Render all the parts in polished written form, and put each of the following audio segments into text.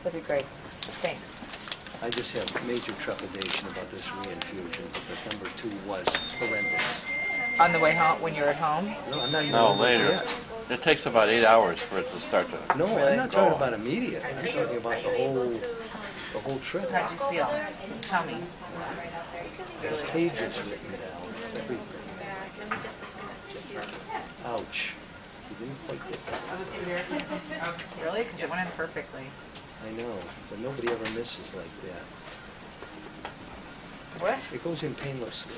That'd be great. Thanks. I just have major trepidation about this reinfusion because number 2 was horrendous. On the way home, when you're at home? No, I'm not even No, over later. yet. It takes about 8 hours for it to start to. No, Really? I'm not Go talking on. about immediate. I'm talking about the whole trip. How'd you feel? Tell me. There's pages written down. Everything. Ouch. You didn't quite get that. Really? Because it went in perfectly. I know, but nobody ever misses like that. What? It goes in painlessly.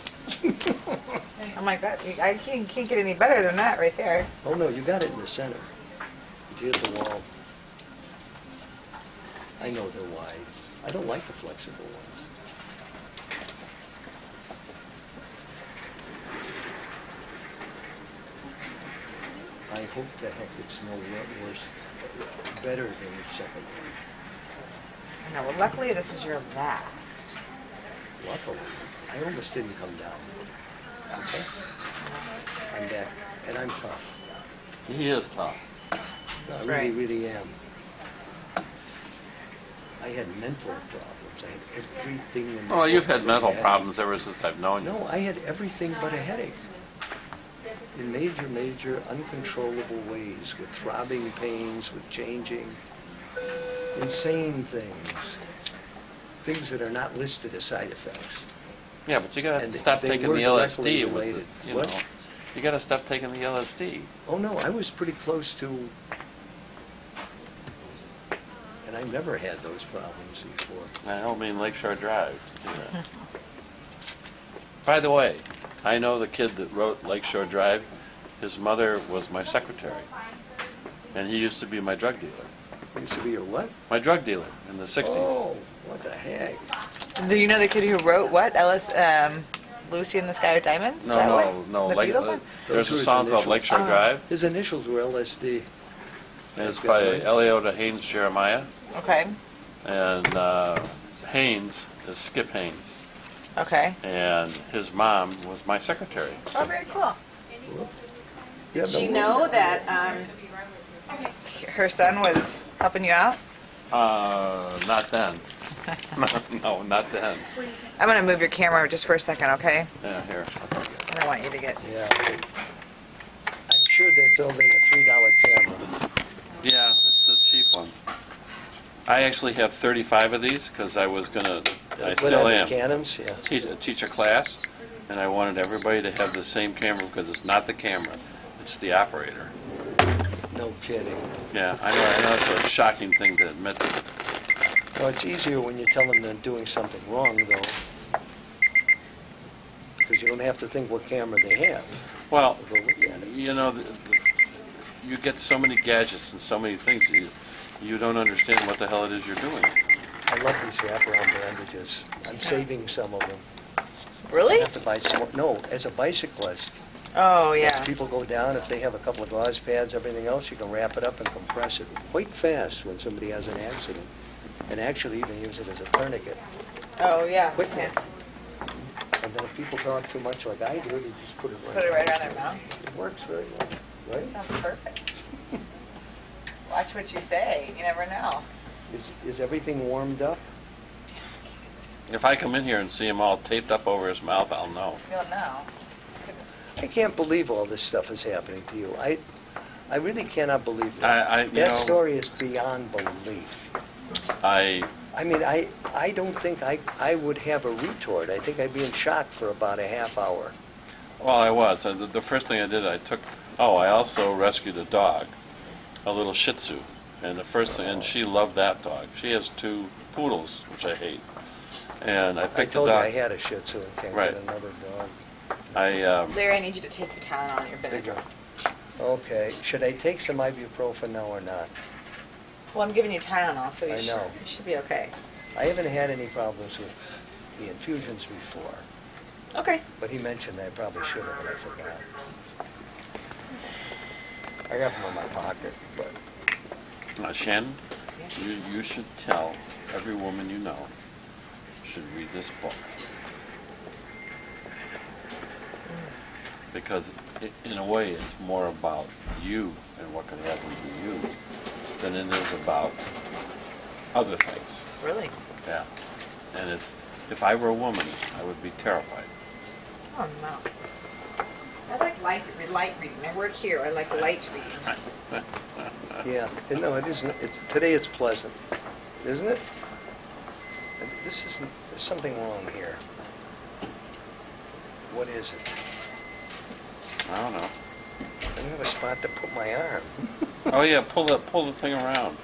I'm like that. I can't get any better than that right there. Oh no, you got it in the center. Did you hit the wall? I know they're wide. I don't like the flexible ones. I hope to heck it's no worse, better than the second one. No, well, luckily this is your last. Luckily, I almost didn't come down. Okay? I'm back, and I'm tough. He is tough. No, I That's really, right. really am. I had mental problems. I had everything in my Well, you've book had but a mental headache. problems ever since I've known you. No, I had everything but a headache. In major, major, uncontrollable ways, with throbbing pains, with changing, insane things. Things that are not listed as side effects. Yeah, but you gotta And stop they taking were the directly LSD with related. it. You What? know, you gotta stop taking the LSD. Oh no, I was pretty close to, and I never had those problems before. I don't mean Lakeshore Drive. Yeah. By the way, I know the kid that wrote Lakeshore Drive. His mother was my secretary, and he used to be my drug dealer. Used to be your what? My drug dealer in the '60s. Oh, what the heck? Do you know the kid who wrote what? Lucy in the Sky with Diamonds? No, That no, one? no. The Beatles one? There's Those were a his song called initials. Lakeshore Oh. Drive, His initials were LSD. and it's That's by good, right? Eliota Haynes Jeremiah, Okay. and Haynes is Skip Haynes, Okay. and his mom was my secretary. Oh, very cool. Yeah, Did she know that her son was helping you out? Not then. No, not then. I'm going to move your camera just for a second, okay? Yeah, here. I don't want you to get... Yeah. I'm sure that's only a $3 camera. Yeah, it's a cheap one. I actually have 35 of these because I was gonna, I What still are the am, Canons? Yeah. teach a class, and I wanted everybody to have the same camera because it's not the camera, it's the operator. No kidding. Yeah, I know it's a shocking thing to admit. Well, it's easier when you tell them they're doing something wrong, though. Because you don't have to think what camera they have. Well, Go look at it. you know, you get so many gadgets and so many things, you don't understand what the hell it is you're doing. I love these wraparound bandages. I'm saving some of them. I Really? have to buy some more. No, as a bicyclist, Oh, as yeah. people go down, if they have a couple of gauze pads, everything else, you can wrap it up and compress it quite fast when somebody has an accident. And actually even use it as a tourniquet. Oh, yeah. Quick. Yeah. And then if people talk too much like I do, you just put it right Put it right on their mouth. It works very well, right? Sounds perfect. Watch what you say. You never know. Is everything warmed up? If I come in here and see him all taped up over his mouth, I'll know. You'll know. I can't believe all this stuff is happening to you. I really cannot believe that. I you That know, story is beyond belief. I I mean, I don't think I would have a retort. I think I'd be in shock for about a half hour. Well, I was. The first thing I did, I also rescued a dog, a little Shih Tzu, and and she loved that dog. She has 2 poodles, which I hate, and I I picked the told you dog. I had a Shih Tzu and can't Right. get another dog. Larry, I need you to take your Tylenol on your Bigger. Benadryl. Okay, should I take some ibuprofen now or not? Well, I'm giving you Tylenol, so I know. you should be okay. I haven't had any problems with the infusions before, Okay. but he mentioned I probably should have, and I forgot. I got them in my pocket, but Shannon, you should tell every woman you know should read this book. Because in a way it's more about you and what can happen to you than it is about other things. Really? Yeah. And it's, if I were a woman, I would be terrified. Oh, no. I like light reading. I work here. I like light reading. Yeah, no, it isn't. Today it's pleasant, isn't it? This isn't. There's something wrong here. What is it? I don't know. I don't have a spot to put my arm. Oh yeah, pull the thing around.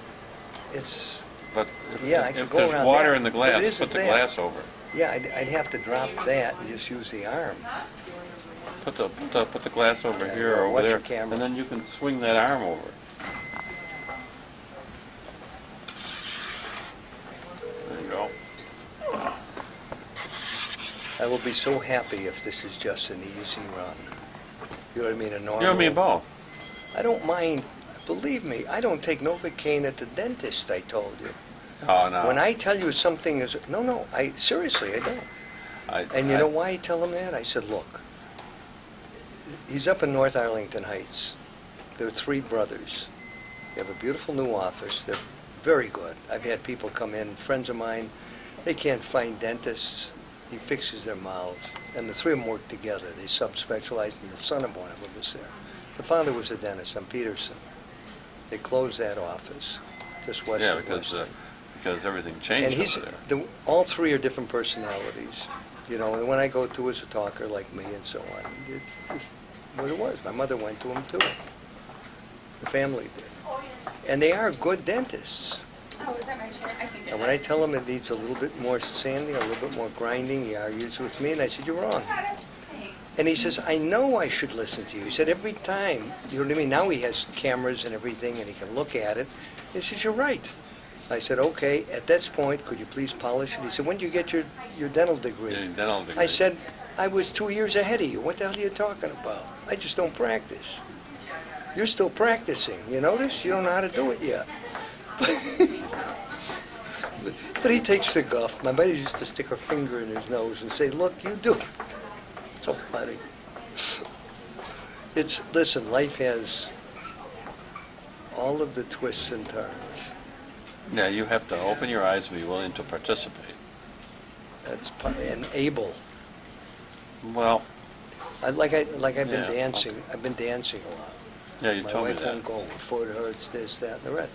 It's. But Yeah, I if could go there's around water that, in the but it glass, isn't put the there. glass over. Yeah, I'd have to drop that and just use the arm. Put the glass over here or over Watch there, your camera. and then you can swing that arm over. There you go. I will be so happy if this is just an easy run. You know what I mean? A normal. You and me both. I don't mind. Believe me, I don't take Novocaine at the dentist. I told you. Oh no. When I tell you something is no, I seriously I don't. And you know why I tell him that? I said, look, he's up in North Arlington Heights. There are 3 brothers. They have a beautiful new office. They're very good. I've had people come in, friends of mine. They can't find dentists. He fixes their mouths. And the 3 of them work together. They subspecialize, and the son of one of them was there. The father was a dentist on Peterson. They closed that office just west Yeah, of Wisdon. because everything And changed he's, over there. all 3 are different personalities. You know, and when I go to as a talker like me and so on, it's just what it was. My mother went to him too. The family did. And they are good dentists. Oh, is that my shirt? I think And when I tell him it needs a little bit more sanding, a little bit more grinding, he argues with me, and I said, you're wrong. And he says, I know I should listen to you. He said, every time, you know what I mean? Now he has cameras and everything, and he can look at it. He says, you're right. I said, okay, at this point, could you please polish it? He said, when did you get your dental degree? Yeah, dental degree. I said, I was 2 years ahead of you. What the hell are you talking about? I just don't practice. You're still practicing. You notice? You don't know how to do it yet. But he takes the guff. My buddy used to stick her finger in his nose and say, look, you do it. So funny. Listen, life has all of the twists and turns. Yeah, you have to open your eyes and be willing to participate. And able. Well, I've been Yeah, dancing. okay. I've been dancing a lot. yeah, you My told me wife that. won't go. Her foot hurts, this, that, and the rest.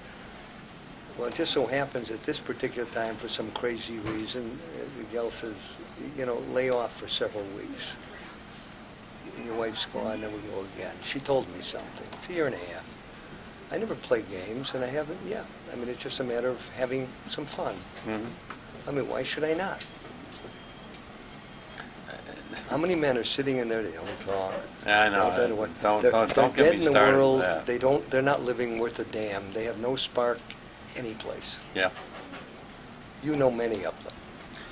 Well, it just so happens at this particular time, for some crazy reason, Miguel says, you know, lay off for several weeks. Your wife's gone, then we go again. She told me something. It's a year and a half. I never play games, and I haven't, I mean, it's just a matter of having some fun. Mm-hmm. I mean, why should I not? How many men are sitting in there, they don't talk? Yeah, I know. They don't Don't they're get dead me in the started world. with that. They're not living worth a damn. They have no spark anyplace. Yeah. You know many of them.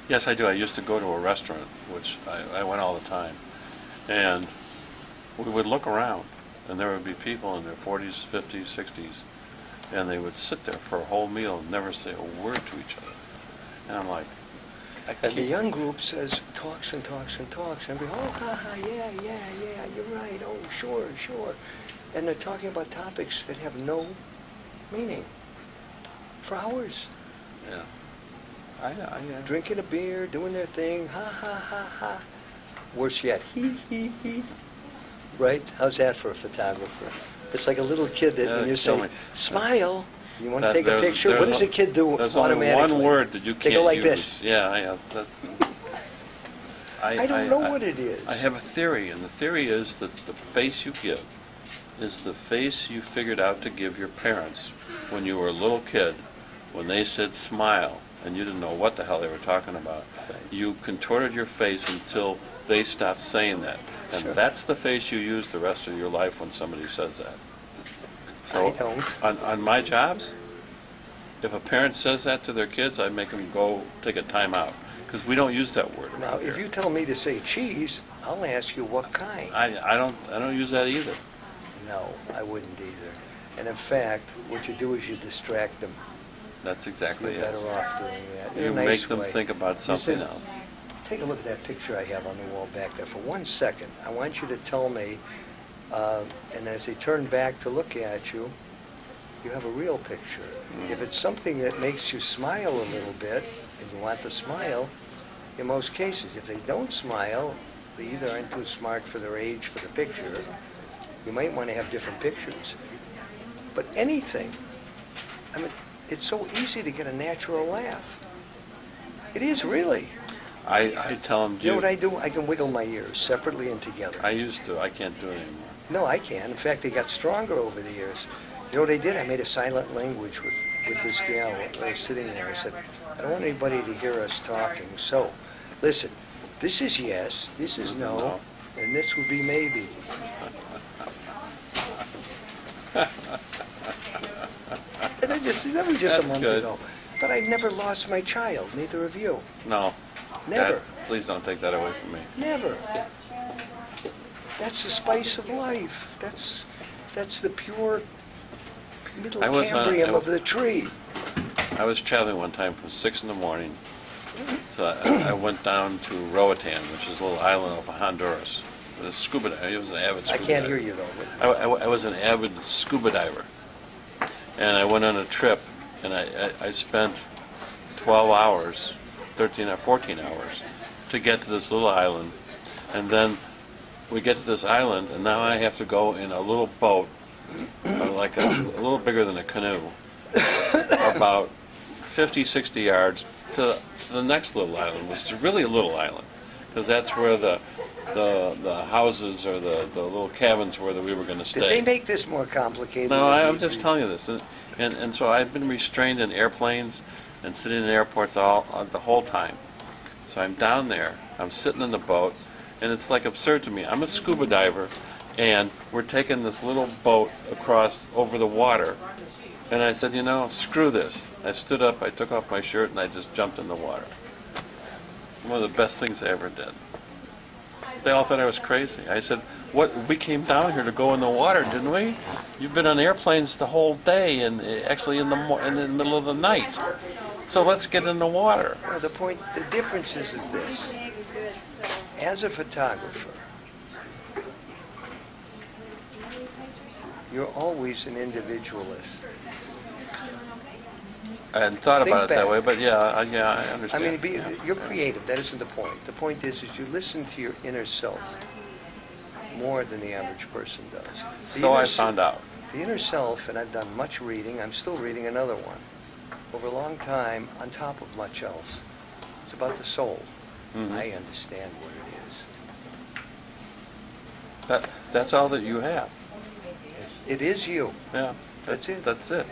Yes, I do. I used to go to a restaurant, which I went all the time, and we would look around, and there would be people in their 40s, 50s, 60s, and they would sit there for a whole meal and never say a word to each other. And I'm like, And the young group talks and talks and talks, and we go, oh, ha, ha, yeah, you're right, oh, sure. And they're talking about topics that have no meaning for hours. yeah. Drinking a beer, doing their thing, ha, ha, ha, ha. Worse yet, he. Right? How's that for a photographer? It's like a little kid that when you tell say, me. smile, you want to That- take a there's- picture? there's What does a kid do There's automatically? only one word that you They can't go like use. this. Yeah. I don't know what it is. I have a theory, and the theory is that the face you give is the face you figured out to give your parents when you were a little kid, when they said smile, and you didn't know what the hell they were talking about. Right. You contorted your face until they stopped saying that. And Sure. that's the face you use the rest of your life when somebody says that. So I don't. On my jobs, if a parent says that to their kids, I make them go take a time out, because we don't use that word Now, around if here. you tell me to say cheese, I'll ask you what kind. I don't use that either. No, I wouldn't either. And in fact, what you do is you distract them. That's exactly You're it. better off doing that. In You a nice make them way. think about something said- else. Take a look at that picture I have on the wall back there for 1 second. I want you to tell me, and as they turn back to look at you, you have a real picture. If it's something that makes you smile a little bit, and you want the smile, in most cases, if they don't smile, they either aren't too smart for their age for the picture. You might want to have different pictures. But anything, I mean, it's so easy to get a natural laugh. It is really. I tell them, You know what I do? I can wiggle my ears separately and together. I used to. I can't do it anymore. No, I can. In fact, they got stronger over the years. You know what I did? I made a silent language with this gal when I was sitting there. I said, I don't want anybody to hear us talking. So, listen, this is yes, this is no, and this would be maybe. And that was just a That's month good. ago. But I never lost my child, neither of you. No. Never. Please don't take that away from me. Never. That's the spice of life. That's the pure middle I was on- cambrium of the tree. I was traveling one time from 6 in the morning. So I went down to Roatan, which is a little island off of Honduras. It was scuba diver. I was an avid I scuba can't diver. hear you though. I was an avid scuba diver. And I went on a trip, and I spent 12 hours, 13 or 14 hours, to get to this little island. And then we get to this island, and now I have to go in a little boat, like a little bigger than a canoe, about 50, 60 yards to the next little island, which is really a little island, because that's where the houses or the little cabins where we were going to stay. Did they make this more complicated? No, than I'm it just needed? telling you this, and so I've been restrained in airplanes and sitting in airports the whole time. So I'm down there, I'm sitting in the boat, and it's like absurd to me. I'm a scuba diver, and we're taking this little boat across over the water, and I said, you know, screw this. I stood up, I took off my shirt, and I just jumped in the water. One of the best things I ever did. They all thought I was crazy. I said, "What? We came down here to go in the water, didn't we? You've been on airplanes the whole day, and actually in the middle of the night. So let's get in the water." Well, the difference is this. As a photographer, you're always an individualist. I hadn't thought Think about it that back. way, but yeah, I I understand. mean, Yeah. you're creative. That isn't the point. The point is you listen to your inner self more than the average person does. The So inner I se- found out. The inner self, and I've done much reading. I'm still reading another one. Over a long time, on top of much else, it's about the soul. Mhm. I understand what it is. That's all that you have. It is you. Yeah, That's it. That's it.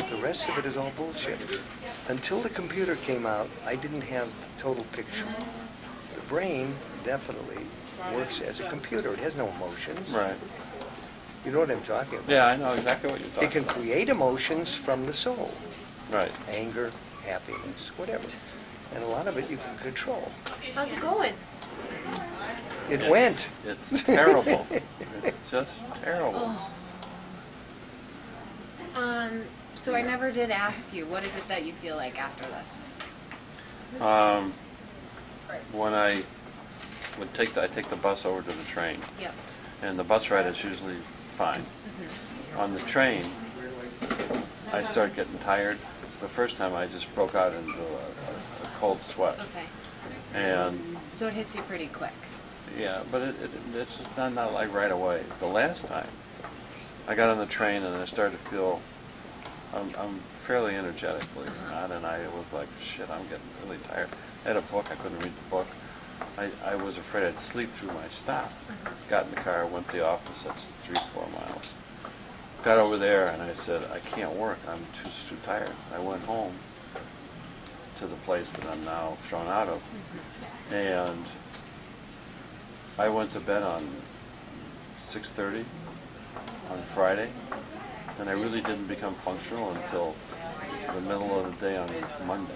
The rest of it is all bullshit. Until the computer came out, I didn't have the total picture. The brain definitely works as a computer. It has no emotions. Right. You know what I'm talking about. Yeah, I know exactly what you're talking It can about. create emotions from the soul. Right. Anger, happiness, whatever. And a lot of it you can control. How's it going? It went. It's terrible. It's just terrible. So I never did ask you, what is it that you feel like after this? When I take the bus over to the train, Yep. and the bus ride is usually fine. On the train, I start getting tired. The first time I just broke out into a cold sweat. Okay. And So it hits you pretty quick. yeah, but it's just not like right away. The last time, I got on the train and I started to feel, I'm fairly energetic, believe it or not, and I was like, shit, I'm getting really tired. I had a book, I couldn't read the book. I was afraid I'd sleep through my stop. Got in the car, went to the office, that's 3-4 miles. Got over there and I said, I can't work, I'm too tired. I went home to the place that I'm now thrown out of. And I went to bed on 6:30 on Friday, and I really didn't become functional until the middle of the day on Monday.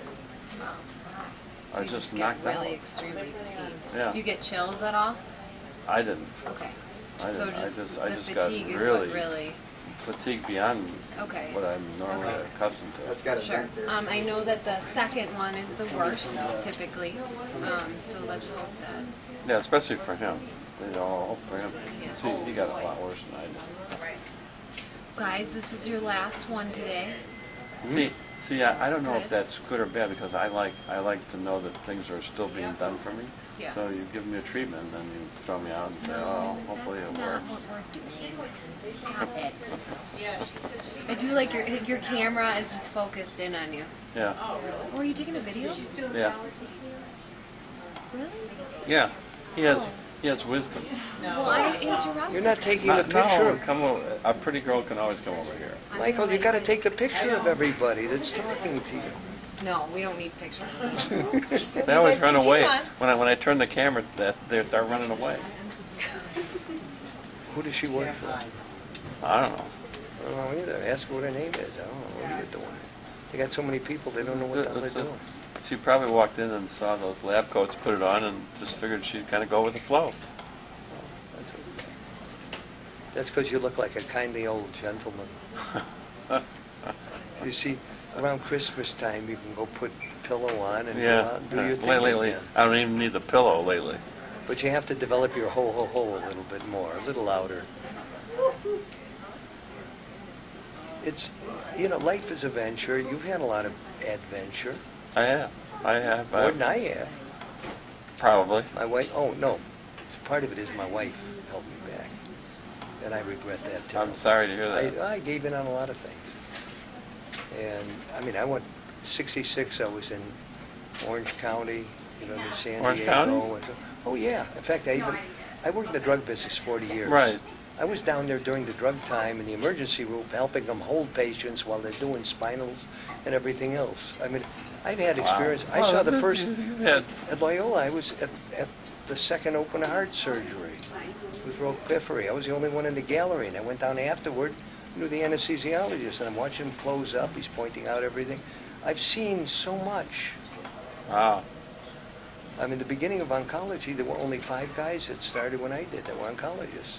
So I you just get knocked out. really extremely fatigued. Yeah. Do you get chills at all? I didn't. Okay. I So didn't. just I the just got fatigue is really, what really. fatigued beyond Okay. what I'm normally Okay. accustomed to. Sure. I know that the second one is the worst, typically. So let's hope that. Yeah, especially for him. You know, for him. Yeah. See, he got a lot worse than I did. guys, this is your last one today. See, I don't know if Good. that's good or bad because I like to know that things are still being done for me. Yeah. So you give me a treatment, then you throw me out and say, oh, hopefully it That's not works. what we're doing. Stop it. I do like your camera is just focused in on you. Yeah, Oh, are you taking a video? yeah, Really? yeah. He has wisdom. Well, I interrupted. You're not taking a picture No, of... come over. A pretty girl can always come over here. Michael, you gotta take the picture of everybody that's talking to you. No, we don't need pictures. They always run continue away. on. When I turn the camera, they start running away. Who does she work for? I don't know. I don't know either. Ask her what her name is. I don't know. What are you doing? They got so many people, they don't know what the hell they're doing. She probably walked in and saw those lab coats, put it on, and just figured she'd kind of go with the flow. That's because you look like a kindly old gentleman. You see, around Christmas time, you can go put the pillow on and go out and do your thing Lately, again. I don't even need the pillow lately. But you have to develop your ho-ho-ho a little bit more, a little louder. It's, you know, life is a venture. You've had a lot of adventure. I have. More than I have. Probably. My wife, oh, no. It's, part of it is my wife held me back. And I regret that, too. I'm sorry to hear that. I gave in on a lot of things. And, I mean, I went, 66, I was in Orange County, you know, in San Orange Diego. County? Oh, yeah. In fact, I worked in the drug business 40 years. Right. I was down there during the drug time in the emergency room, helping them hold patients while they're doing spinals and everything else. I mean, I've had experience. I saw the first, at Loyola, I was at the second open heart surgery with Roquefort. I was the only one in the gallery, and I went down afterward, knew the anesthesiologist, and I'm watching him close up. He's pointing out everything. I've seen so much. Wow. I mean, the beginning of oncology, there were only 5 guys that started when I did that were oncologists.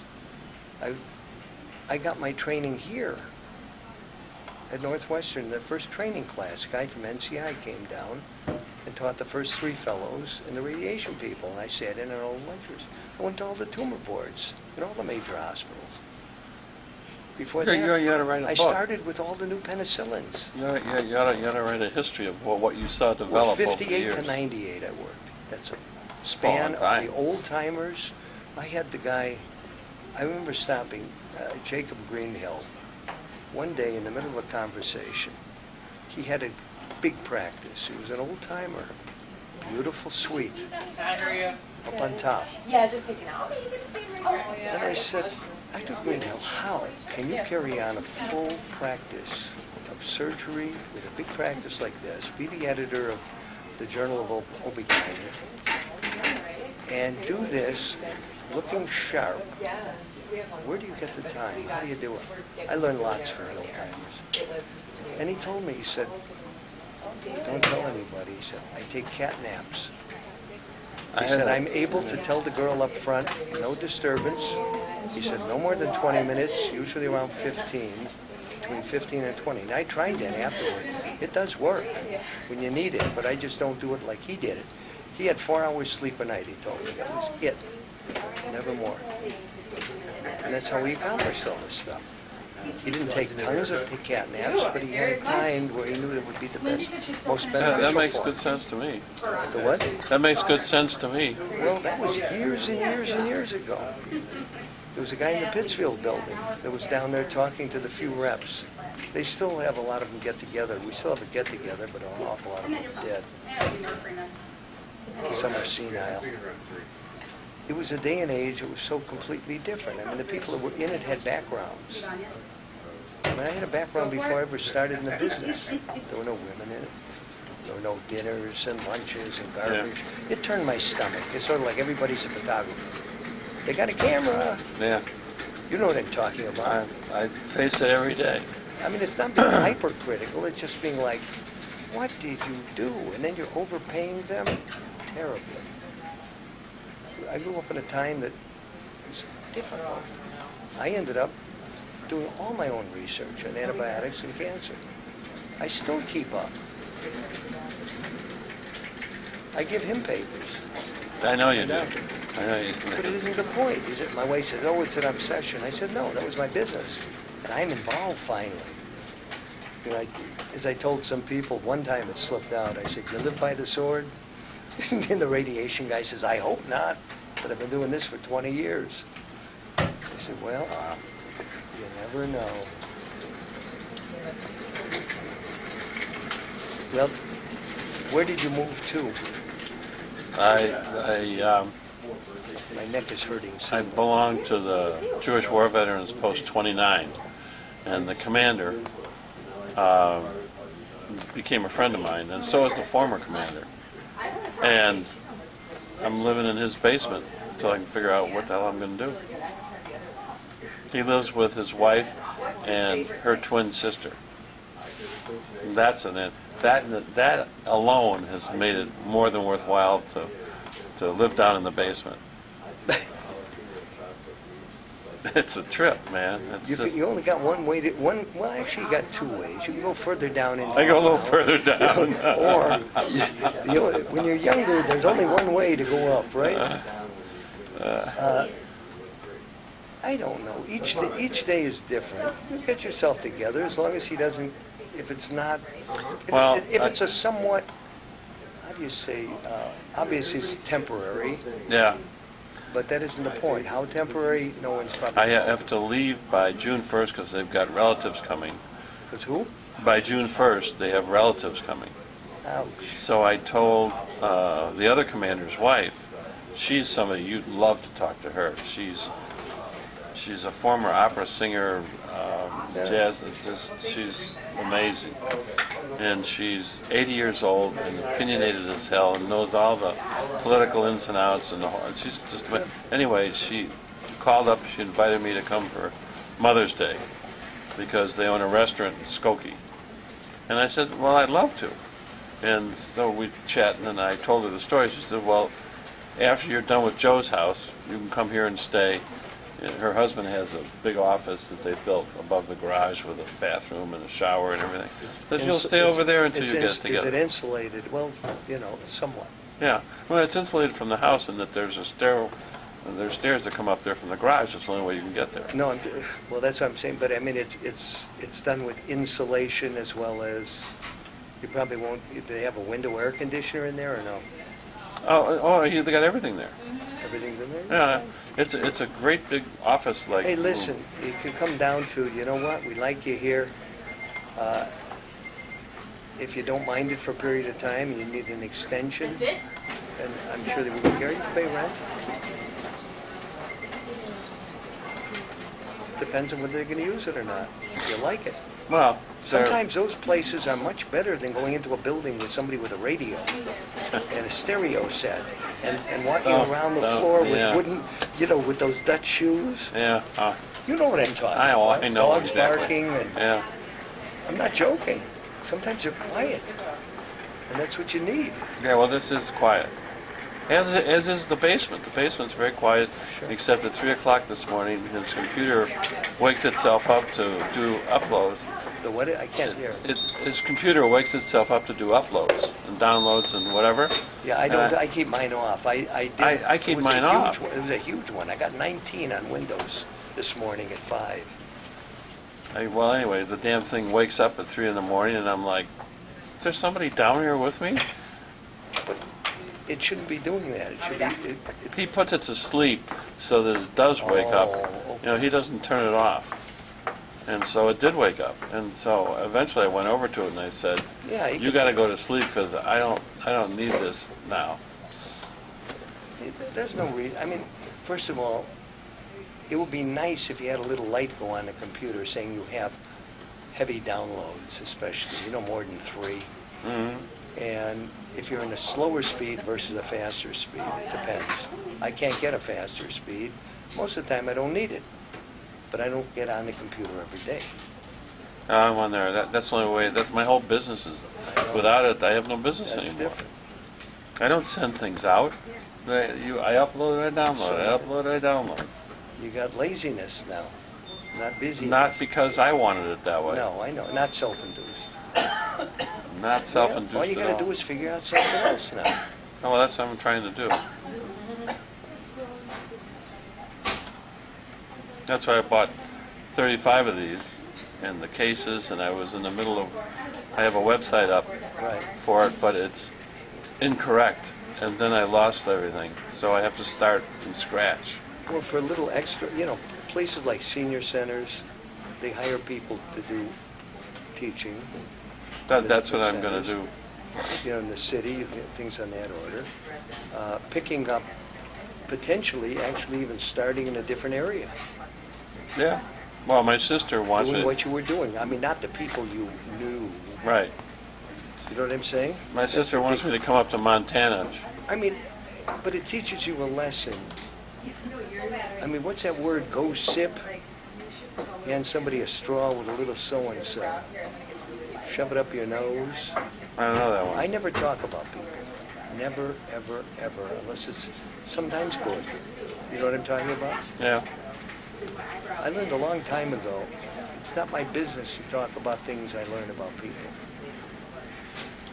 I got my training here at Northwestern, the first training class. A guy from NCI came down and taught the first 3 fellows and the radiation people, and I sat in on all the lectures. I went to all the tumor boards in all the major hospitals. Before that, You ought to write a I book. started with all the new penicillins. You ought to write a history of what you saw develop Well, over the 58 years. to 98 I worked. That's a span of time. the old timers. I had the guy, I remember stopping Jacob Greenhill one day in the middle of a conversation. He had a big practice. He was an old timer. Beautiful suite. Up on top. Yeah, just take it out. You can just stay right here. And I said, Dr. Greenhill, how can you carry on a full practice of surgery with a big practice like this, be the editor of the Journal of OB-GYN, and do this looking sharp? Where do you get the time? How do you do it? I learned lots from the old timers. And he told me, he said, don't tell anybody. He said, I take cat naps. He said, I'm able to tell the girl up front, no disturbance. He said, no more than 20 minutes, usually around 15, between 15 and 20. And I tried that afterward. It does work when you need it, but I just don't do it like he did it. He had 4 hours sleep a night, he told me. That was it. Never more. And that's how he accomplished all this stuff. He didn't take tons of cat naps, but he had it timed where he knew it would be the best, most beneficial That makes for him. good sense to me. The what? That makes good sense to me. Well, that was years and years and years ago. There was a guy in the Pittsfield building that was down there talking to the few reps. They still have a lot of them get together. We still have a get together, but an awful lot of them are dead. Some are senile. It was a day and age, it was so completely different. I mean, the people that were in it had backgrounds. I mean, I had a background before I ever started in the business. There were no women in it. There were no dinners and lunches and garbage. It turned my stomach. It's sort of like everybody's a photographer. They got a camera. Yeah. You know what I'm talking about. I face it every day. I mean, it's not being hypercritical. It's just being like, what did you do? And then you're overpaying them terribly. I grew up in a time that was difficult. I ended up doing all my own research on antibiotics and cancer. I still keep up. I give him papers. I know you do. I know you But it do. isn't the point. My wife said, oh, it's an obsession. I said, no, that was my business. And I'm involved finally. You know, as I told some people, one time it slipped out. I said, "You live by the sword?" And the radiation guy says, "I hope not, but I've been doing this for 20 years. I said, "Well, you never know." Well, where did you move to? My neck is hurting. I belong to the Jewish War Veterans Post 29, and the commander became a friend of mine, and so is the former commander. And I'm living in his basement until I can figure out what the hell I'm going to do. He lives with his wife and her twin sister. And that's an it. That alone has made it more than worthwhile to live down in the basement. It's a trip, man. You only got one way to well, actually, you got two ways. You can go further down into. I go a little further down. Or when you're younger, there's only one way to go up, right? I don't know. Each day is different. You get yourself together as long as he doesn't. If it's not. Well, if it's a somewhat. How do you say? Obviously, it's temporary. Yeah. But that isn't the point. How temporary? No one's probably. I have to leave by June 1st because they've got relatives coming. Because who? By June 1st, they have relatives coming. Ouch. So I told the other commander's wife, she's somebody you'd love to talk to her. She's a former opera singer, jazz. She's amazing. And she's 80 years old and opinionated as hell and knows all the political ins and outs and the whole. She's just anyway. She called up. She invited me to come for Mother's Day because they own a restaurant in Skokie. And I said, well, I'd love to. And so we chat, and then I told her the story. She said, well, after you're done with Joe's house, you can come here and stay. And her husband has a big office that they built above the garage with a bathroom and a shower and everything. So you'll stay over there until you get together. Is it insulated? Well, somewhat. Yeah. Well, it's insulated from the house in that there's a stair. There's stairs that come up there from the garage. That's the only way you can get there. No, well, that's what I'm saying. But I mean, it's done with insulation as well as. You probably won't. Do they have a window air conditioner in there or no? They got everything there. Everything's in there? Yeah, it's a great big office like. Hey, listen, if you come down to, you know what, we like you here. If you don't mind it for a period of time and you need an extension, and I'm sure that we can carry you to pay rent. Depends on whether they're going to use it or not, if you like it. Well, sometimes those places are much better than going into a building with somebody with a radio and a stereo set and walking around the floor with wooden, with those Dutch shoes. Yeah. You know what I'm talking about. I know Dogs exactly. barking. And I'm not joking. Sometimes they're quiet, and that's what you need. Yeah, well, this is quiet. As is the basement. The basement's very quiet, except at 3 o'clock this morning, his computer wakes itself up to do uploads. The what? I can't hear. His computer wakes itself up to do uploads and downloads and whatever. Yeah, I don't. I keep mine off. I keep mine off. It was a huge one. I got 19 on Windows this morning at 5. Well, anyway, the damn thing wakes up at 3 in the morning, and I'm like, is there somebody down here with me? But it shouldn't be doing that. It should be. He puts it to sleep so that it does wake up. Okay. He doesn't turn it off. And so it did wake up. And so eventually I went over to it and I said, yeah, you got to go to sleep because I don't need this now. There's no reason. I mean, first of all, it would be nice if you had a little light go on the computer saying you have heavy downloads, especially, more than 3. Mm-hmm. And if you're in a slower speed versus a faster speed, it depends. I can't get a faster speed. Most of the time I don't need it. But I don't get on the computer every day. I'm on there. That's the only way. That's my whole business is. Without it, I have no business That's anymore. different. I don't send things out. I upload, I download. I upload, I download. You got laziness now, not busyness. Not because I wanted it that way. No, I know. Not self-induced. Not self-induced All you got to do is figure out something else now. Oh, well, that's what I'm trying to do. That's why I bought 35 of these. and the cases, and I was in the middle of, I have a website up Right. for it, but it's incorrect, and then I lost everything, so I have to start from scratch. Well, for a little extra, you know, places like senior centers, they hire people to do teaching. That's what I'm going to do. You know, in the city, things on that order. Picking up, potentially, actually even starting in a different area. Yeah. Well, my sister wants Doing me. what you were doing. I mean, not the people you knew. Right. You know what I'm saying? My sister wants me to come up to Montana. I mean, but it teaches you a lesson. I mean, what's that word? Go sip? Hand somebody a straw with a little so-and-so. Shove it up your nose. I don't know that one. I never talk about people. Never, ever, ever, unless it's sometimes good. You know what I'm talking about? Yeah. I learned a long time ago, it's not my business to talk about things I learn about people.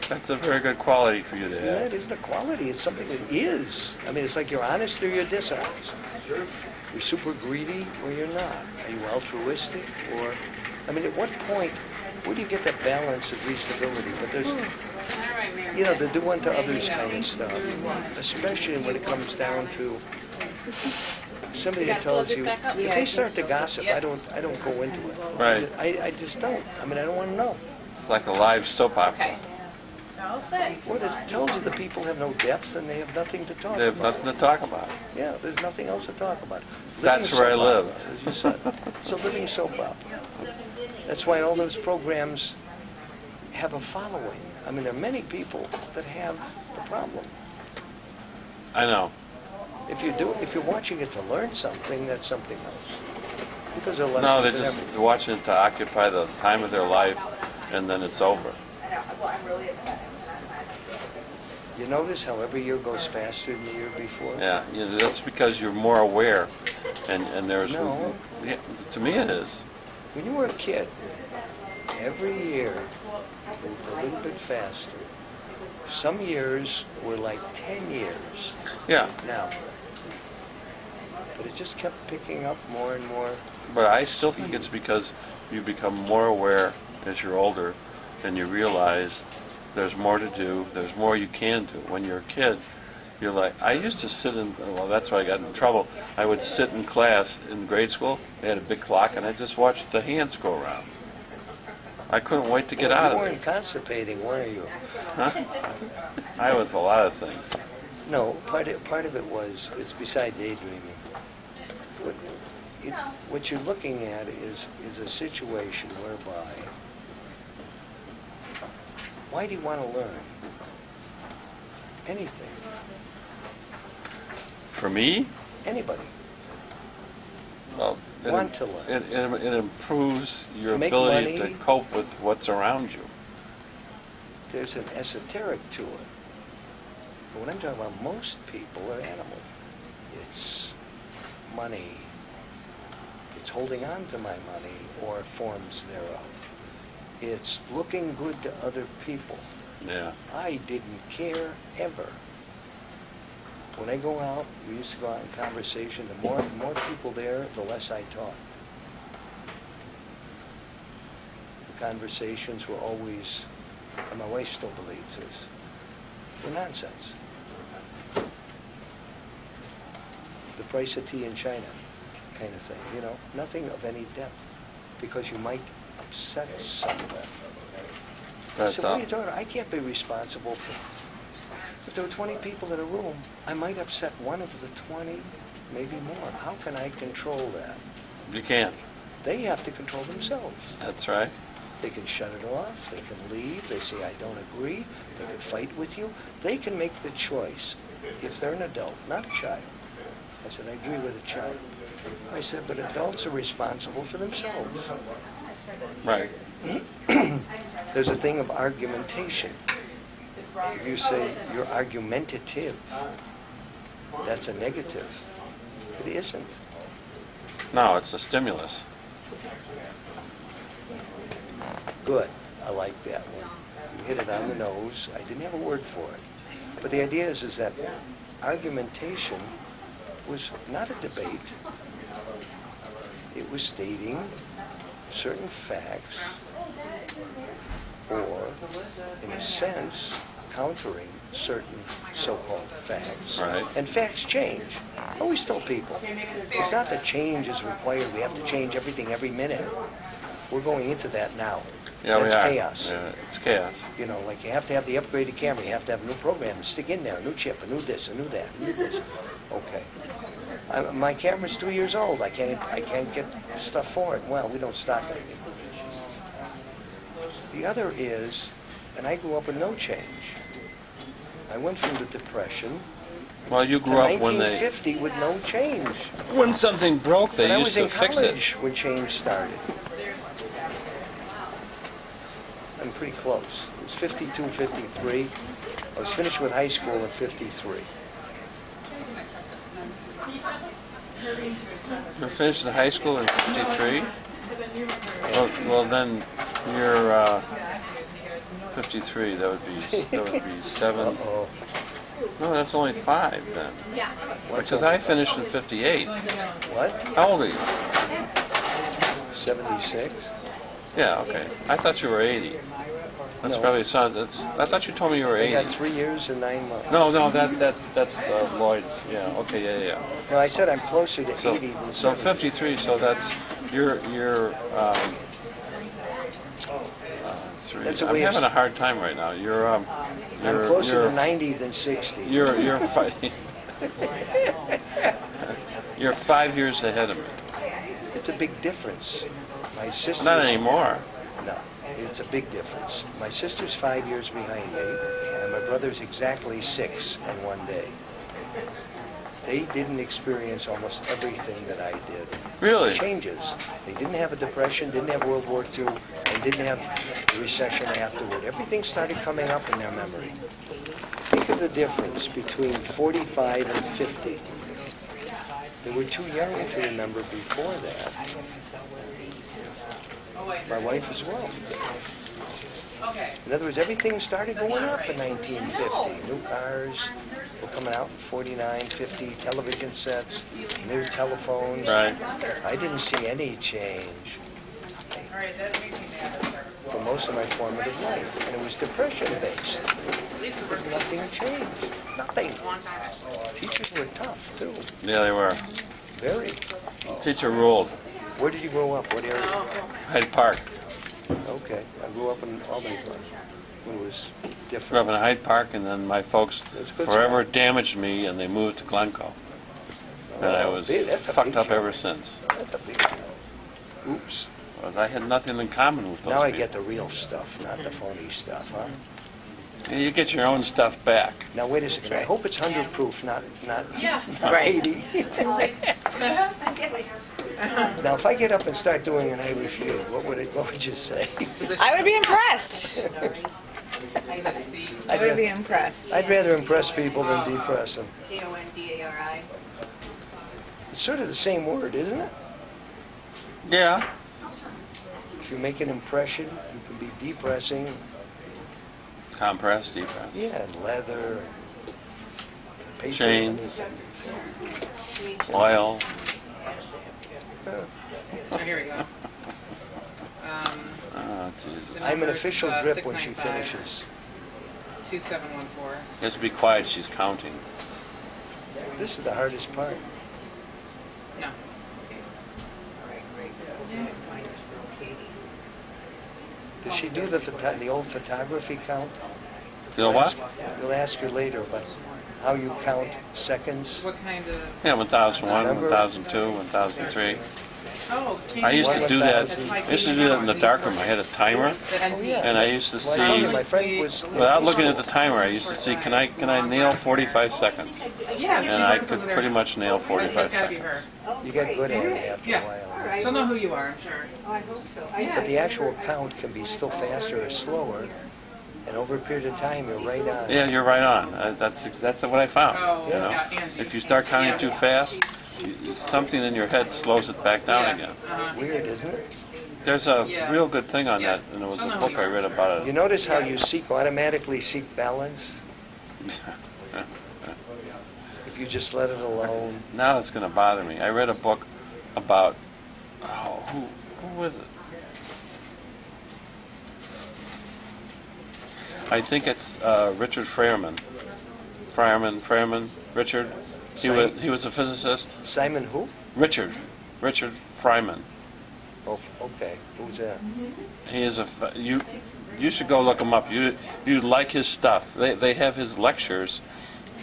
That's a very good quality for you to Yeah, have. it isn't a quality, it's something that is. I mean, it's like you're honest or you're dishonest. You're super greedy or you're not. Are you altruistic or... I mean, at what point, where do you get that balance of reasonability? But there's, you know, the do unto others kind of stuff, especially when it comes down to somebody that tells you, if they start to gossip, I don't go into it. Right. I just don't. I mean, I don't want to know. It's like a live soap opera. Okay. All set. Well, it tells you the people have no depth and they have nothing to talk They have about. nothing to talk about. Yeah, there's nothing else to talk about. That's Living where I soap lived. opera, as you said. It's a living soap opera. That's why all those programs have a following. I mean, there are many people that have the problem. I know. If you're watching it to learn something, that's something else. Because there are No, lessons they're in just everything. watching it to occupy the time of their life, and then it's over. Well, I'm really upset. You notice how every year goes faster than the year before? Yeah, you know, that's because you're more aware, and there's. No. Yeah, to me, it is. When you were a kid, every year moved a little bit faster. Some years were like 10 years Yeah, now. But it just kept picking up more and more. but I still think it's because you become more aware as you're older, and you realize there's more to do. There's more you can do. When you're a kid, you're like, I used to sit in, well, that's why I got in trouble. I would sit in class in grade school. They had a big clock, and I just watched the hands go around. I couldn't wait to get out You of weren't it. constipating, were you? I was a lot of things. No, part of it was, it's beside daydreaming. What you're looking at is a situation whereby, why do you want to learn anything? For me, Anybody. well, Want to learn. it improves your To make ability money. to cope with what's around you. There's an esoteric to it. But what I'm talking about, most people are animal. It's money. It's holding on to my money or forms thereof. It's looking good to other people. Yeah. I didn't care ever. When I go out, we used to go out in conversation, the more people there, the less I talked. The conversations were always, and my wife still believes this, were nonsense. The price of tea in China kind of thing, you know, nothing of any depth, because you might upset someone. That's So what all. are you talking about? I can't be responsible for, if there were 20 people in a room, I might upset one of the 20, maybe more. How can I control that? You can't. They have to control themselves. That's right. They can shut it off, they can leave, they say, I don't agree, they can fight with you. They can make the choice if they're an adult, not a child. I said, I agree with a child. I said, but adults are responsible for themselves. Right. There's a thing of argumentation. If you say you're argumentative, that's a negative. It isn't. No, it's a stimulus. Good. I like that one. You hit it on the nose. I didn't have a word for it. But the idea is that argumentation was not a debate. It was stating certain facts, or, in a sense, countering certain so-called facts. Right. And facts change. I always tell people, it's not that change is required. We have to change everything every minute. We're going into that now. Yeah, That's we are. chaos. Yeah, it's chaos. You know, like you have to have the upgraded camera. You have to have a new program to stick in there, a new chip, a new this, a new that, a new this. Okay. My camera's 2 years old. I can't get stuff for it. Well, we don't stock it anymore. The other is, and I grew up with no change. I went from the Depression Well, you to grew up when 1950 with no change. when something broke, they But I used was to in fix it. college when change started. I'm pretty close. It was 52, 53. I was finished with high school in 53. You finished high school in '53. Well, then you're 53. That would be 7. Uh-oh. No, that's only 5 then. Because I finished in '58. What? How old are you? 76? Yeah, okay. I thought you were 80. That's No. probably sounds. I thought you told me you were I 80. got 3 years and 9 months. No, that's Lloyd's. Yeah, okay, yeah. No, I said I'm closer to So, 80 than so 70. 53. So that's you're 3. That's a I'm way of having a hard time right now. I'm closer to 90 than 60. You're 5 years ahead of me. It's a big difference. My sister. Not anymore. No, it's a big difference. My sister's 5 years behind me, and my brother's exactly 6 and 1 day. They didn't experience almost everything that I did. Really? Changes. They didn't have a depression, didn't have World War II, and didn't have the recession afterward. Everything started coming up in their memory. Think of the difference between 45 and 50. They were too young to remember before that. My wife as well. In other words, everything started going up in 1950. New cars were coming out in 49, 50, television sets, new telephones. Right. I didn't see any change for most of my formative life, and it was depression-based. Nothing changed. Nothing. Teachers were tough, too. Yeah, they were. Very. Teacher ruled. Where did you grow up? What area? Hyde Park. Okay. I grew up in Albany Park. It was Grew up different. in Hyde Park, and then my folks That's a good forever damaged me, and they moved to Glencoe. And I was That's a fucked big up jump. ever since. That's a big deal. Oops. Because I had nothing in common with those Now I people. get the real stuff, not the phony stuff, huh? You get your own stuff back. Now wait a second. I hope it's 100 proof, not Right. 80. Now if I get up and start doing an Irish U, what would you say? I would be impressed. I would be impressed. I'd rather impress people than depress them. Condari. It's sort of the same word, isn't it? Yeah. If you make an impression, you can be depressing. Compress, depress. Yeah, and leather, paper, Chains. anything. Oil. Oh, here we go. Oh, Jesus. I'm an Numbers, official grip when she 695. finishes. 2714. You have to be quiet, she's counting. This is the hardest part. No. Does she do the old photography count? You know what? They'll ask you later about how you count seconds. What kind of? Yeah, 1001, Remember? 1002, 1003. Oh, I used to do that. That's I used to do that in the darkroom. I had a timer, The NV. and I used to Well, I told you, see, my friend was without looking at the timer, I used to see, can I nail 45 seconds? Yeah, And she I works could over there. pretty much nail 45 That's gotta be her. seconds. You get good at it after a Yeah. while. She'll know who you are, I'm sure. But the actual count can be still faster or slower, and over a period of time, you're right on. Yeah, you're right on. That's what I found. Oh, You know, yeah, Angie. if you start counting Yeah. too fast, something in your head slows it back down Yeah. again. Weird, isn't it? There's a Yeah. real good thing on Yeah. that, and it was She'll a know book who you I read about You it. notice how you automatically seek balance? If you just let it alone. Now it's going to bother me. I read a book about, who was it? I think it's Richard Freeman. Richard. He was a physicist. Simon who? Richard Freeman. Oh, okay. Who's that? He is you should go look him up. You like his stuff. They have his lectures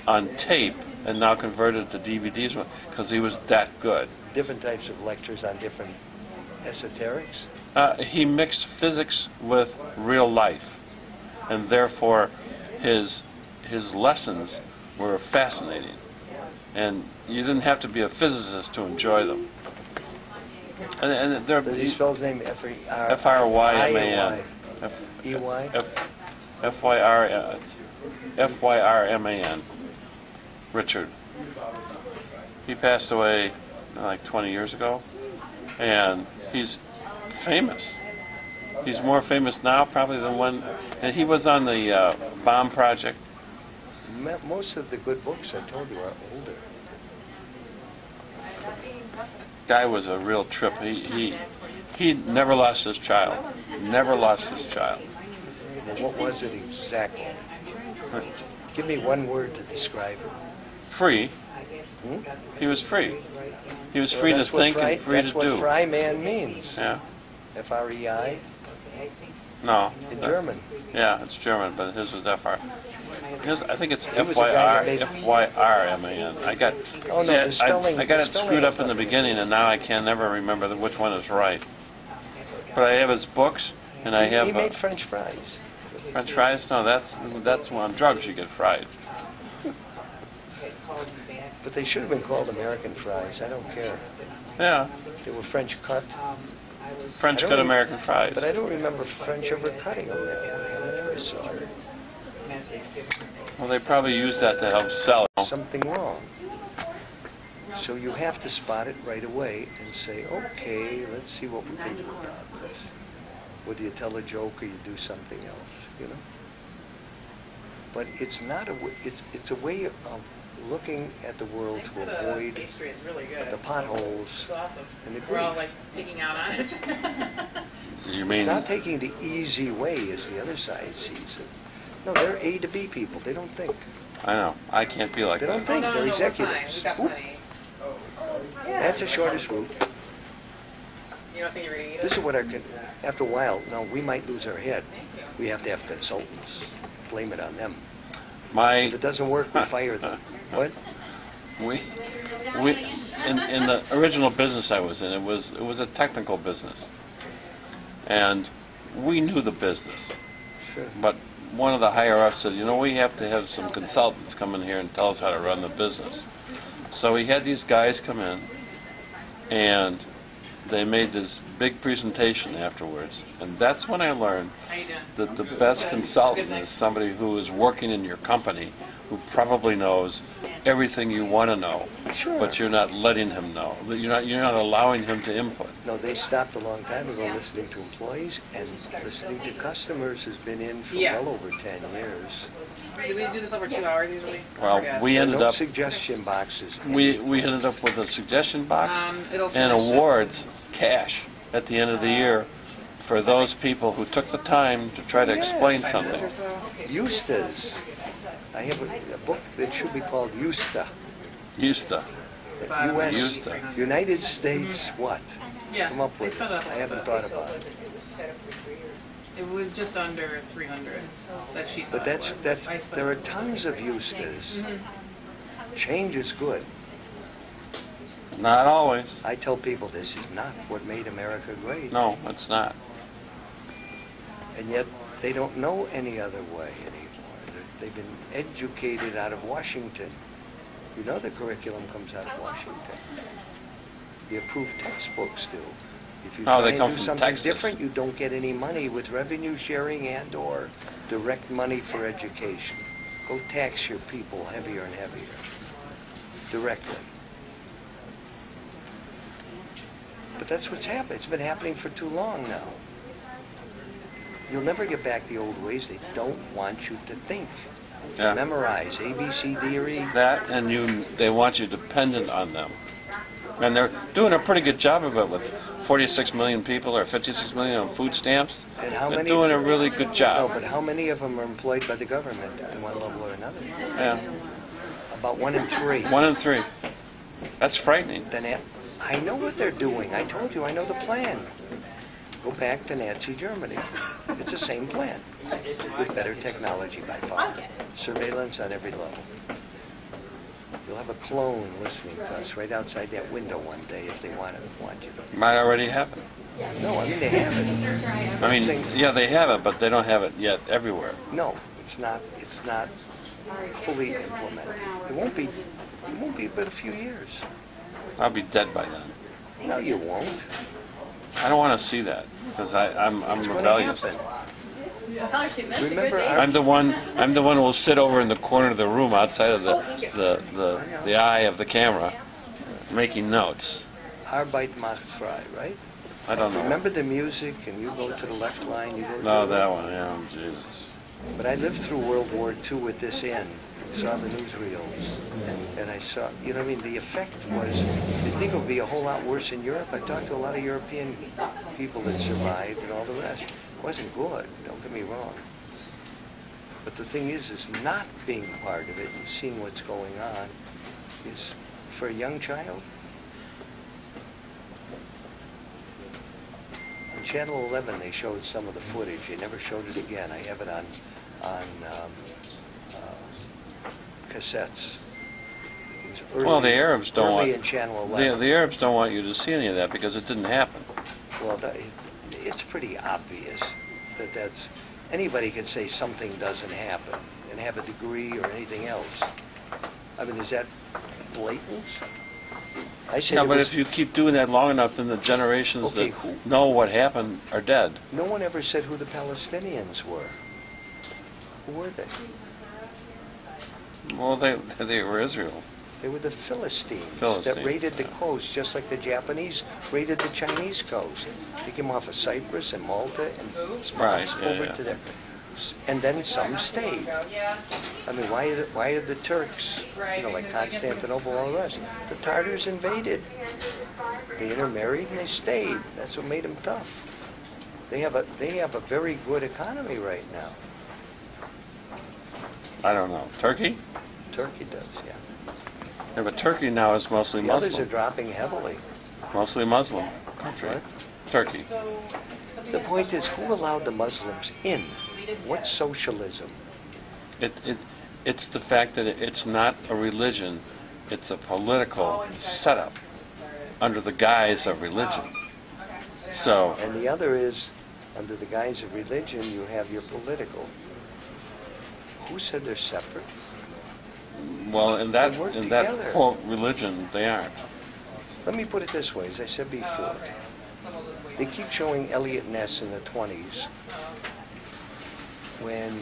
on tape and now converted to DVDs because he was that good. Different types of lectures on different esoterics. He mixed physics with real life, and therefore his lessons were fascinating. And you didn't have to be a physicist to enjoy them. And they're Does he spell his name F-R-Y-M-A-N? E-Y? F-Y-R-M-A-N. Richard. He passed away like 20 years ago, and he's famous. He's more famous now probably than when, and he was on the bomb project. Most of the good books, I told you, are older. Guy was a real trip. He never lost his child. Never lost his child. Well, what was it exactly? Give me one word to describe it. Free. He was free. He was free to think and free to do. That's what Fry Man means. Yeah. F-R-E-I? No. In German. Yeah, it's German, but his was F-R. I think it's He was a guy that made- F-Y-R-M-A-N. I got Oh, see, no, the spelling. I got the it spelling screwed is up in the not- beginning, and now I can never remember which one is right. But I have his books, and I have He made French fries. French fries. No, that's on drugs you get fried. But they should have been called American fries. I don't care. Yeah, They were French cut. French I don't cut rem- American fries. But I don't remember French ever cutting them that way. I never saw it. Well, they probably use that to help sell. Something wrong. So you have to spot it right away and say, okay, let's see what we can do about this. Whether you tell a joke or you do something else, you know. But it's not a it's a way of looking at the world to avoid pastry is really good. the potholes It's awesome. and the We're all grief. like picking out on it. You It's mean not taking the easy way as the other side sees it. No, they're A to B people. They don't think. I know. I can't be like They don't that. think. No, They're we're fine. executives. We've got Oop. plenty. That's the shortest route. You don't think you're gonna eat This it? is what after a while, now we might lose our head. We have to have consultants. Blame it on them. If it doesn't work, we fire them. What? We in the original business I was in, it was a technical business, and we knew the business. Sure. But one of the higher ups said, we have to have some consultants come in here and tell us how to run the business. So we had these guys come in, and they made this big presentation afterwards, and that's when I learned How you doing? that the best consultant is somebody who is working in your company, who probably knows everything you want to know, Sure. but you're not letting him know. You're not allowing him to input. No, they stopped a long time ago listening to employees, and listening to customers has been in for Yeah. well over 10 years. Do we do this over 2 hours usually? Well, I forget. we There are ended no up suggestion boxes. we ended up with a suggestion box It'll and finish. awards, cash, at the end of the year for those people who took the time to try to explain 5 something. minutes or so. Eustas. I have a book that should be called Eusta. Used to. U.S. Eusta. United States what? Yeah. Come up they with it. sped it up a I little haven't bit. thought about it. It was just under 300. That she thought But it was. I sped there are it up. tons of Eustas. Change is good. Not always. I tell people this is not what made America great. No, it's not. And yet they don't know any other way anymore. They've been educated out of Washington. You know the curriculum comes out of Washington. The approved textbooks do. If you Oh, try they and come do from something Texas. different, you don't get any money with revenue sharing and or direct money for education. Go tax your people heavier and heavier. Directly. But that's what's happening. It's been happening for too long now. You'll never get back the old ways. They don't want you to think. Yeah. Memorize A, B, C, D, or E. That and they want you dependent on them. And they're doing a pretty good job of it with 46 million people or 56 million on food stamps. And how They're many? doing a really good No, job. but how many of them are employed by the government on one level or another? Yeah, About 1 in 3. 1 in 3. That's frightening. I know what they're doing. I told you, I know the plan. Go back to Nazi Germany. It's the same plan, with better technology by far. Surveillance on every level. You'll have a clone listening to us right outside that window one day if they want you to. Might already have it. No, I mean they have it. I mean, yeah, they have it, but they don't have it yet everywhere. No, it's not fully implemented. It won't be but a few years. I'll be dead by then. No, you won't. I don't want to see that because I'm It's gonna rebellious. happen. Tell her she missed a good Remember, day. I'm the one who will sit over in the corner of the room outside of the eye of the camera, making notes. Arbeit macht frei, right? I don't know. Remember the music, and you go to the left line, you go to No, the that one. Yeah, Jesus. But I lived through World War II with this in, saw the newsreels, and I saw, you know what I mean, the effect was, you'd think it would be a whole lot worse in Europe. I talked to a lot of European people that survived and all the rest. It wasn't good, don't get me wrong. But the thing is not being part of it and seeing what's going on is, for a young child, on Channel 11 they showed some of the footage. They never showed it again. I have it on cassettes. It was early, Well, the Arabs don't early want in Channel 11. the Arabs don't want you to see any of that because it didn't happen. Well, it's pretty obvious that anybody can say something doesn't happen and have a degree or anything else. I mean, is that blatant? I said No, it but was- if you keep doing that long enough, then the generations Okay, that who- know what happened are dead. no one ever said who the Palestinians were. Who were they? Well, they were Israel. They were the Philistines, Philistines, that raided the yeah. coast, just like the Japanese raided the Chinese coast. They came off of Cyprus and Malta and Right, spots yeah, over yeah. to there. And then some stayed. I mean, why did the Turks, like Constantinople, all the rest? The Tartars invaded. They intermarried and they stayed. That's what made them tough. They have a very good economy right now. I don't know. Turkey? Turkey does, yeah. Yeah, but Turkey now is mostly The others are Muslim. dropping heavily. Mostly Muslim country. What? Turkey. The point is, who allowed the Muslims in? What's socialism? It's the fact that it's not a religion, it's a political setup under the guise of religion. So, And the other is, under the guise of religion, you have your political. Who said they're separate? well, in They work that together. quote religion, they aren't. Let me put it this way, as I said before. They keep showing Eliot Ness in the 20s when,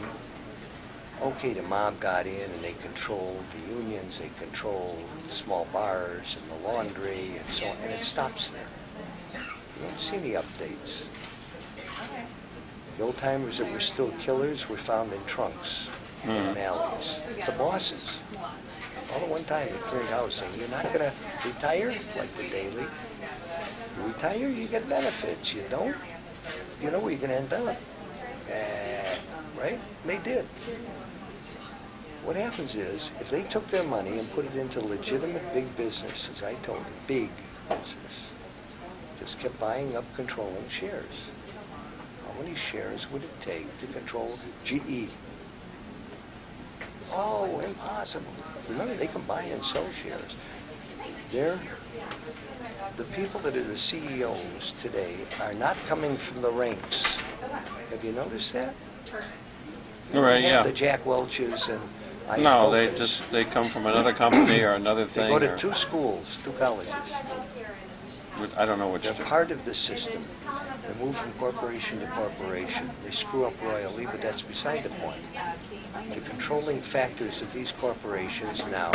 okay, the mob got in and they controlled the unions, they controlled small bars and the laundry and so on, and it stops there. You don't see any updates. The old timers that were still killers were found in trunks and alleys. The bosses, all at one time, they cleared house saying, you're not going to retire like the Daily. You retire, you get benefits. You don't, you know where you're going to end up. Right? They did. What happens is, if they took their money and put it into legitimate big business, as I told you, big business, just kept buying up controlling shares. How many shares would it take to control GE? Oh, impossible. Remember, they can buy and sell shares. The people that are the CEOs today are not coming from the ranks. Have you noticed that? You're right, You have yeah. The Jack Welches and No, Iacocca's. they come from another company or another They thing. go to or- two schools, two colleges. I don't know which They're two. part of the system. They move from corporation to corporation. They screw up royally, but that's beside the point. The controlling factors of these corporations now,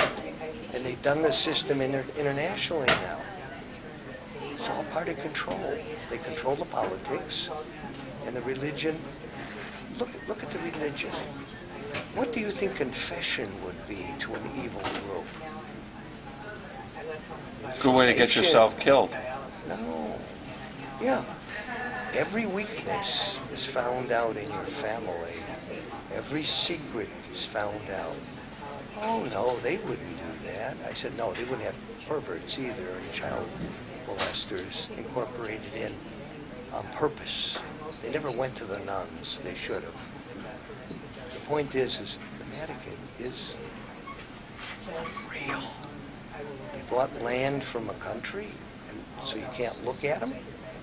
and they've done the system internationally now. It's all part of control. They control the politics and the religion. Look at the religion. What do you think confession would be to an evil group? Good way to get yourself killed. No. Yeah. Every weakness is found out in your family. Every secret is found out. Oh, no, they wouldn't do that. I said, no, they wouldn't have perverts either and child molesters incorporated in on purpose. They never went to the nuns. They should have. The point is the Vatican is real. They bought land from a country, and so you can't look at them.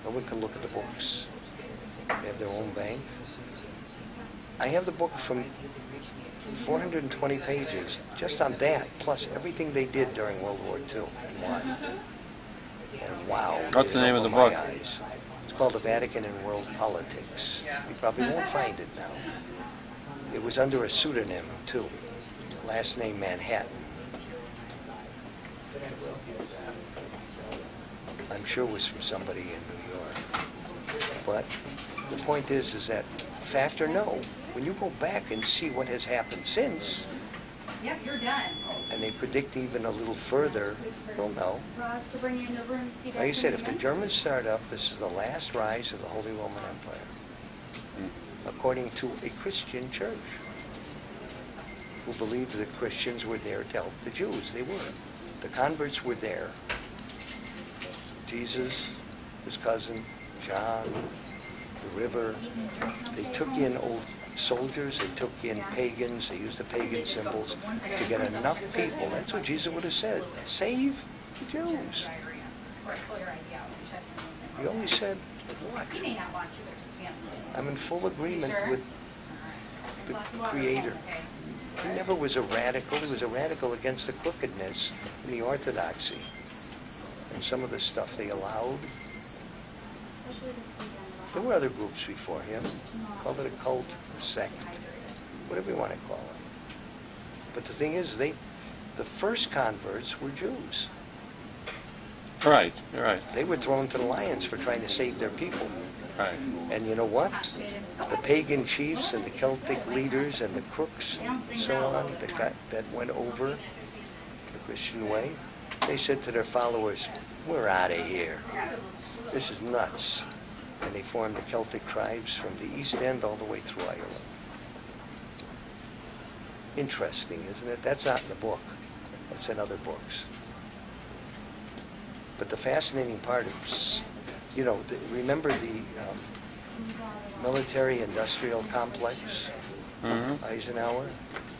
No one can look at the books. They have their own bank. I have the book from 420 pages, just on that, plus everything they did during World War II and why. And wow. What's the name of the my book? eyes. It's called The Vatican and World Politics. You probably won't find it now. It was under a pseudonym, too. Last name Manhattan. I'm sure it was from somebody in New York. But the point is that fact or no, when you go back and see what has happened since, Yep, you're done. and they predict even a little further, you'll know. Ross, to bring you in the room to see Like I said, if the Germans start up, this is the last rise of the Holy Roman Empire, according to a Christian church, who believed the Christians were there to help the Jews. They were. The converts were there. Jesus, his cousin, John, the river. They took in old soldiers, they took in pagans, they used the pagan symbols to get enough people. That's what Jesus would have said. Save the Jews. He always said, what? I'm in full agreement with the Creator. He never was a radical. He was a radical against the crookedness in the orthodoxy. And some of the stuff they allowed. There were other groups before him. Called it a cult, a sect, whatever you want to call it. But the thing is, the first converts were Jews. Right, you're right. They were thrown to the lions for trying to save their people. Right. And you know what? The pagan chiefs and the Celtic leaders and the crooks and so on that went over the Christian way, they said to their followers, we're out of here. This is nuts. And they formed the Celtic tribes from the East End all the way through Ireland. Interesting, isn't it? That's not in the book. That's in other books. But the fascinating part is, you know, remember the military-industrial complex, Eisenhower,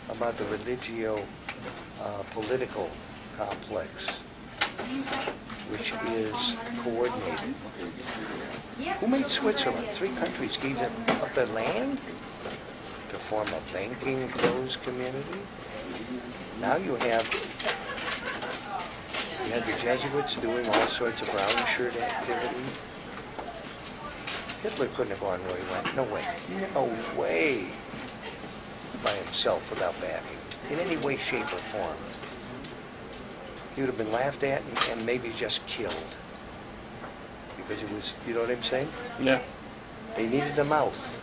about the religio-political complex, which is coordinated. Who made Switzerland? 3 countries gave it up their land to form a banking closed community. Now you have the Jesuits doing all sorts of brown shirt activity. Hitler couldn't have gone where he went. No way. No way. By himself without backing. In any way, shape, or form. He would have been laughed at and maybe just killed. Because it was, you know what I'm saying? Yeah. They needed a mouth.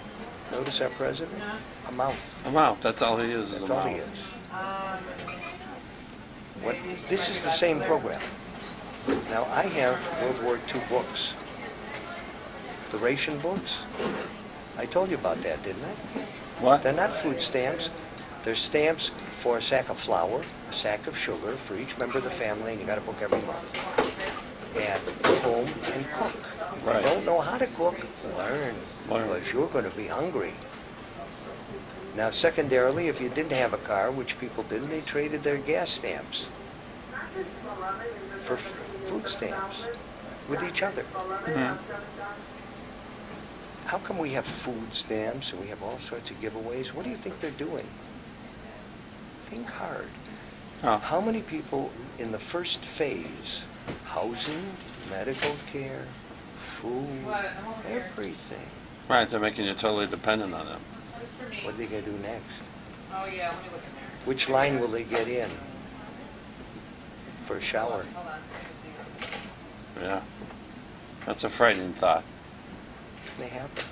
Notice our president? A mouth. A mouth. That's all he is. That's a all mouth. he is. This is the same program. Now, I have World War II books. The ration books. I told you about that, didn't I? What? They're not food stamps. They're stamps for a sack of flour, a sack of sugar for each member of the family, and you got a book every month. And go home and cook. If Right. you don't know how to cook, learn. Learn. Because you're going to be hungry. Now, secondarily, if you didn't have a car, which people didn't, they traded their gas stamps for food stamps with each other. How come we have food stamps and we have all sorts of giveaways? What do you think they're doing? Think hard. Oh. How many people in the first phase, housing, medical care, food, everything, Right, they're making you totally dependent on them. what are they going to do next? Oh, yeah, let me look in there. Which line will they get in for a shower? Hold on. I just need this. Yeah. That's a frightening thought. May happen.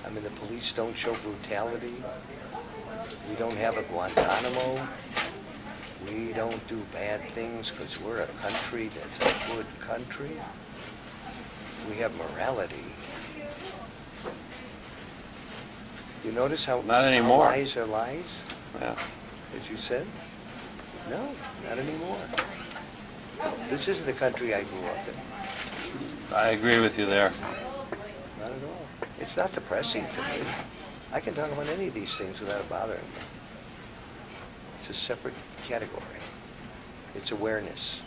I mean, the police don't show brutality. We don't have a Guantanamo. We don't do bad things because we're a country that's a good country. We have morality. You notice how Not anymore. lies are lies, Yeah. as you said? No, not anymore. This isn't the country I grew up in. I agree with you there. Not at all. It's not depressing to me. I can talk about any of these things without bothering me. It's a separate category. It's awareness.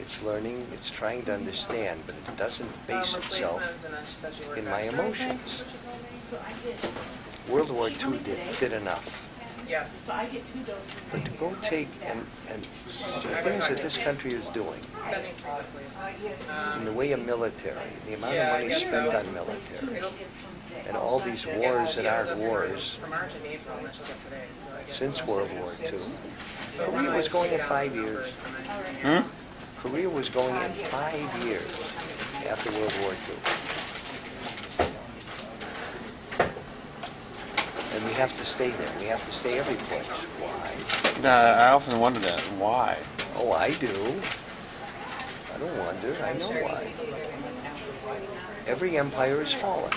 It's learning, it's trying to understand, but it doesn't base itself Replacements, and then she said she worked in my extra. emotions. World War II did enough. Yes. But to go take and the things that this country is doing, Sending for replacements. in the way of military, the amount Yeah, I of money guess spent so. on military, It'll- and all these wars that aren't wars For March and April, and then she'll get today, so I guess. since World War II. So Korea was going in 5 years. Hmm? Korea was going in 5 years after World War II. And we have to stay there. We have to stay every place. Why? I often wonder that. Why? Oh, I do. I don't wonder. I know why. Every empire has fallen.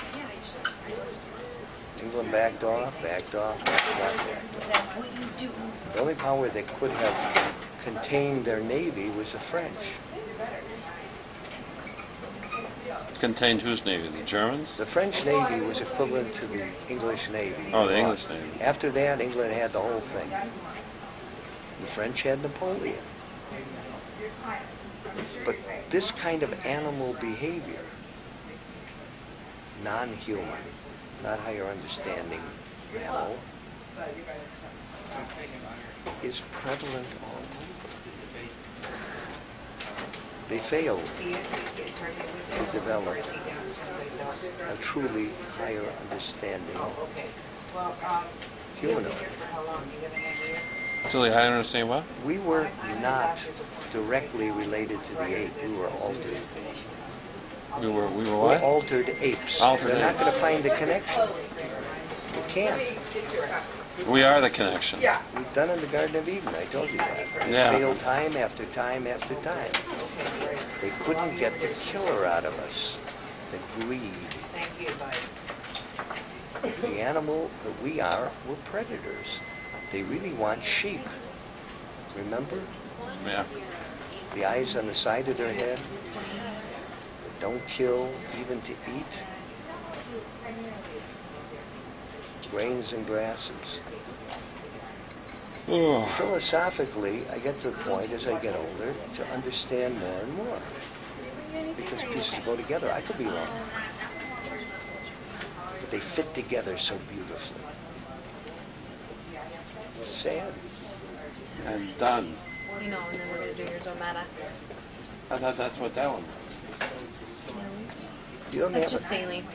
England backed off, backed off, backed off, backed off. That's what you do. The only power that could have contained their navy was the French. Contained whose navy? The Germans? The French Navy was equivalent to the English Navy. Oh, the English Navy. After that, England had the whole thing. The French had Napoleon. But this kind of animal behavior, non-human, not higher understanding mammal, is prevalent all over. They failed to develop a truly higher understanding humanoid. Julie, I understand what? We were not directly related to the ape. We were altered. We were We're what? altered apes. Altered They're not apes. going to find a connection. You can't. We are the connection. Yeah. We've done in the Garden of Eden. I told you that. They Yeah. failed time after time after time. They couldn't get the killer out of us, the greed. Thank you, bud. The animal that we are, we're predators. They really want sheep. Remember? Yeah. The eyes on the side of their head. They don't kill even to eat. Grains and grasses. Oh. Philosophically, I get to the point as I get older to understand more and more. Because pieces go together. I could be wrong. But they fit together so beautifully. It's sad. I'm done. You know, and then we're gonna do your Zometa. I thought that's what that one was. You don't That's have just a, saline.